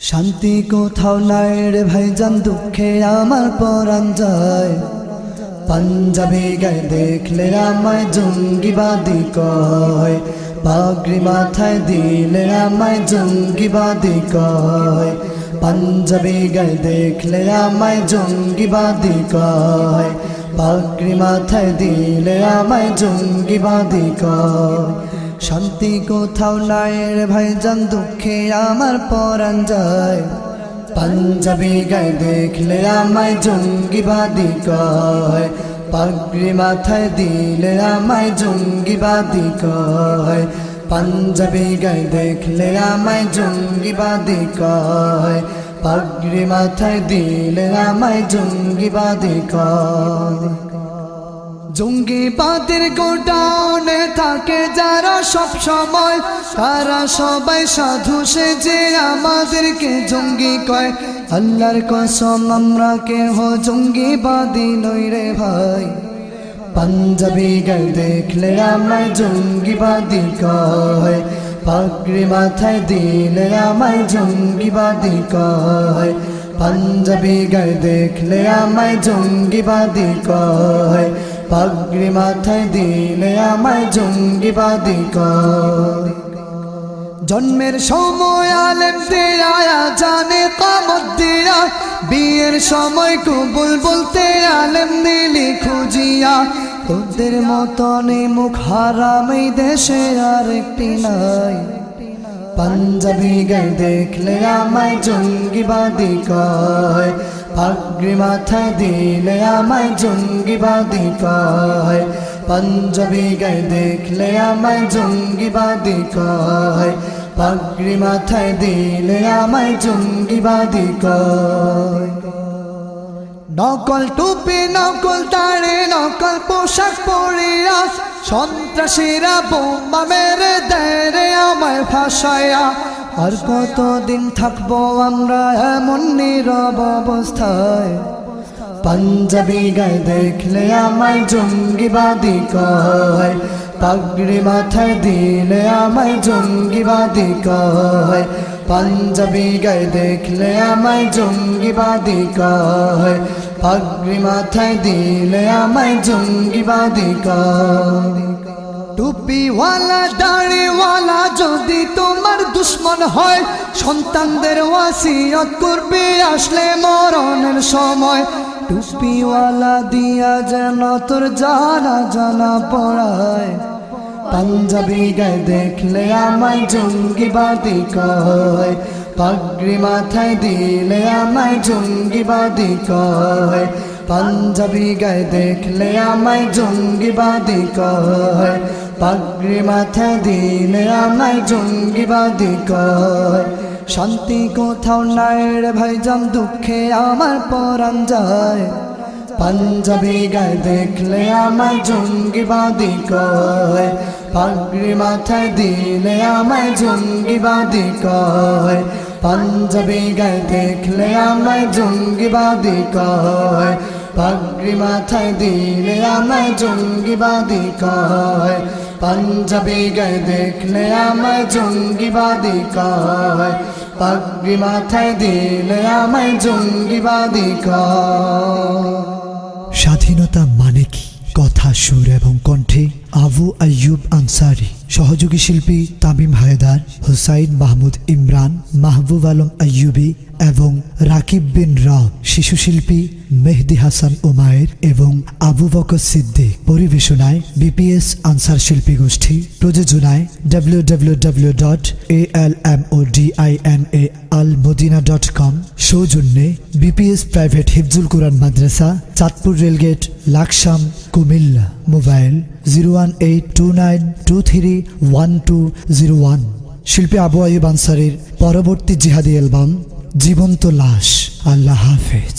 শান্তি কোথাও নাই রে ভাইজান, দুঃখে আমার পরাণ যায়। পাঞ্জাবি গায়ে দেখলে আমায় জঙ্গিবাদী কয়, পাগড়ি মাথায় দিলে আমায় জঙ্গিবাদী কয়। পাঞ্জাবি গায়ে দেখলে আমায় জঙ্গিবাদী কয়, পাগড়ি মাথায় দিলে আমায় জঙ্গিবাদী কয়। শান্তি কোথাও নাই রে ভাইজান, দুঃখে আমার পরাণ যায়। পাঞ্জাবি গায়ে দেখলে আমায় জঙ্গিবাদী কয়, পাগড়ি মাথায় দিলে আমায় জঙ্গিবাদী কয়। পাঞ্জাবি গায়ে দেখলে আমায় জঙ্গিবাদী কয়, পাগড়ি মাথায় দিলে আমায় জঙ্গিবাদী কয়। জঙ্গিবাদের গোডাউনে থাকে যারা সব সময়, তারা সবাই সাধু সেজে আমাদেরকে জঙ্গি কয়। আল্লাহর কসম আমরা কেহ জঙ্গিবাদী নই রে ভাই। পাঞ্জাবি গায়ে দেখলে আমায় জঙ্গিবাদী কয়, পাগড়ি মাথায় দিলে আমায় জঙ্গিবাদী কয়। পাঞ্জাবি গায়ে দেখলে আমায় জঙ্গিবাদী কয়, পাগড়ি মাথায় দিলে আমায় জঙ্গিবাদী কয়। জন্মের সময় আলেম দিয়া জানে কামত দিয়া, বিয়ের সময় কবুল বলতে আলেম দিলি খুঁজিয়া। তোদের মতন মুখ হারাম এই দেশে আর একটি নাই। পাঞ্জাবি গায়ে দেখলে আমায় জঙ্গিবাদী কয়, পাগড়ি মাথায় দিলে আমায় জঙ্গিবাদী কয়। পাঞ্জাবি গায়ে দেখলে আমায় জঙ্গিবাদী কয়, পাগড়ি মাথায় দিলে আমায় জঙ্গিবাদী কয়। নকল টুপি নকল দাড়ি নকল পোশাক পরিয়া, সন্ত্রাসীরা বোমা মেরে দেয় রে আমায় ফাঁসায়া। আর কতদিন থাকবো আমরা এমন নীরব অবস্থায়। পাঞ্জাবি গায়ে দেখলে আমায় জঙ্গিবাদী কয়, পাগড়ি মাথায় দিলে আমায় জঙ্গিবাদী কয়। পাঞ্জাবি গায়ে দেখলে আমায় জঙ্গিবাদী কয়, পাগড়ি মাথায় দিলে আমায় জঙ্গিবাদী কয়। টুপিওয়ালা দাড়িওয়ালা যদি তোমার দুশ্মন হয়, সন্তানদের ওয়াসিয়ত করবে আসলে মরণের সময়। টুপিওয়ালা দিয়া যেন তোর জানা জানা পড়ায়। পাঞ্জাবি গায়ে দেখলে আমায় জঙ্গিবাদী কয়, পাগড়ি মাথায় দিলে আমায় জঙ্গিবাদী কয়। পাঞ্জাবি গায়ে দেখলে আমায় জঙ্গিবাদী কয়, পাগড়ি মাথায় দিলে আমায় জঙ্গিবাদী কয়। শান্তি কোথাও নাই রে ভাইজান, দুঃখে আমার পরাণ যায়। পাঞ্জাবি গায়ে দেখলে আমায় জঙ্গিবাদী কয়, পাগড়ি মাথায় দিলে আমায় জঙ্গিবাদী কয়। পাঞ্জাবি গায়ে দেখলে আমায় জঙ্গিবাদী কয়, পাগড়ি মাথায় দিলে আমায় জঙ্গিবাদী কয়। পাঞ্জাবি গায়ে দেখলে আমায় জঙ্গিবাদী কয়, পাগড়ি মাথায় দিলে আমায় জঙ্গিবাদী কয়। স্বাধীনতা মানে কি? কথা, সুর এবং কণ্ঠে আবু আইয়ুব আনসারি, সহযোগী শিল্পী তামিম হায়দার, হুসাইন মাহমুদ ইমরান, মাহবুব আলম আইয়ুবী এবং রাকিব বিন রাও, শিশু শিল্পী মেহেদি হাসান উমায়ের এবং আবু বকর সিদ্দিক। পরিবেশনায় বিপিএস আনসার শিল্পী গোষ্ঠী। প্রযোজনায় www.almodinaalmodina.com। সৌজন্যে বিপিএস প্রাইভেট হিফজুল কোরআন মাদ্রাসা, চাঁদপুর রেলগেট, লাকসাম, কুমিল্লা। মোবাইল 01829231201। শিল্পী আবু আইয়ুব আনসারীর পরবর্তী জিহাদি অ্যালবাম জীবন্ত লাশ। আল্লাহ হাফেজ।